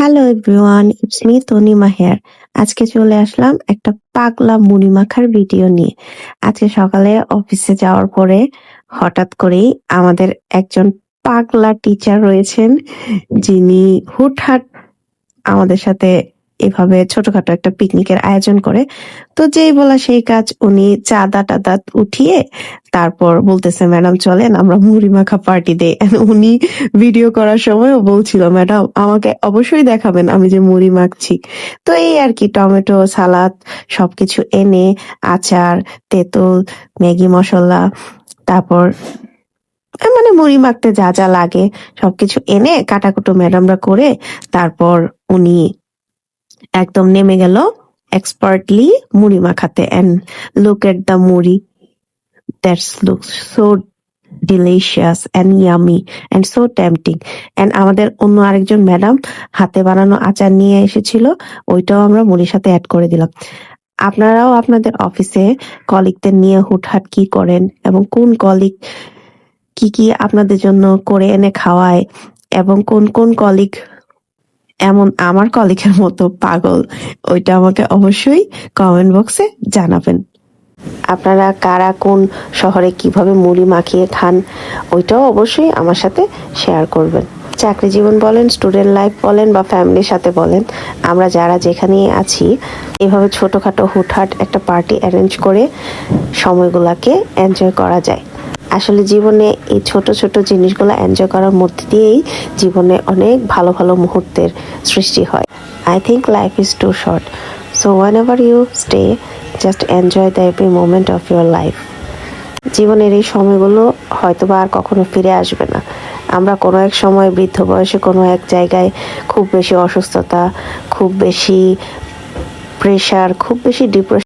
Hello everyone, it's me Tanima here. আজকে চলে আসলাম একটা পাগলা মুড়ি মাখার ভিডিও নিয়ে। আজকে সকালে অফিসে যাওয়ার পরে হঠাৎ করেই আমাদের একজন পাগলা টিচার রয়েছেন, যিনি হুটহাট আমাদের সাথে এভাবে ছোটখাটো একটা পিকনিকের আয়োজন করে। তো যেই বলা সেই কাজ, উনি চাঁদা টাদা উঠিয়ে তারপর বলতেছে, ম্যাডাম চলেন আমরা মুড়ি মাখা পার্টি দেই। And উনি ভিডিও করার সময়ও বলছিল, ম্যাডাম আমাকে অবশ্যই দেখাবেন আমি যে মুড়ি মাখছি। তো এই আর কি, টমেটো সালাদ সবকিছু এনে, আচার, তেঁতুল, ম্যাগি মশলা, তারপর মানে মুড়ি মাখতে যা যা লাগে সবকিছু এনে কাটাকুটো ম্যাডামরা করে তারপর উনি একদম নেমে গেল এক্সপার্টলি মুড়ি মাখাতে। And look at the muri, that's look so delicious and yummy and so tempting. And আমাদের অন্য আরেকজন ম্যাডাম হাতে বানানো আচার নিয়ে এসেছিল, ওইটাও আমরা মুড়ির সাথে অ্যাড করে দিলাম। আপনারাও আপনাদের অফিসে কলিগদের নিয়ে হুটহাট কি করেন এবং কোন কলিগ কি কি আপনাদের জন্য করে এনে খাওয়ায়, এবং কোন কোন কলিগ এমন আমার কলিগের মতো পাগল, ওইটা আমাকে অবশ্যই কমেন্ট বক্সে জানাবেন। আপনারা কারা কোন শহরে কিভাবে মুড়ি মাখিয়ে খান, ওইটাও অবশ্যই আমার সাথে শেয়ার করবেন। চাকরি জীবন বলেন, স্টুডেন্ট লাইফ বলেন বা ফ্যামিলির সাথে বলেন, আমরা যারা যেখানেই আছি এভাবে ছোটোখাটো হুটহাট একটা পার্টি অ্যারেঞ্জ করে সময়গুলোকে এনজয় করা যায়। আসলে জীবনে এই ছোট ছোট জিনিসগুলো এনজয় করার মধ্যে দিয়েই জীবনে অনেক ভালো ভালো মুহূর্তের সৃষ্টি হয়। I think life is too short, so whenever you stay, just enjoy the every moment of your life. জীবনের এই সময়গুলো হয়তোবা আর কখনো ফিরে আসবে না। আমরা কোনো এক সময় বৃদ্ধ বয়সে কোনো এক জায়গায় খুব বেশি অসুস্থতা, খুব বেশি প্রেশার, খুব বেশি ডিপ্রেশন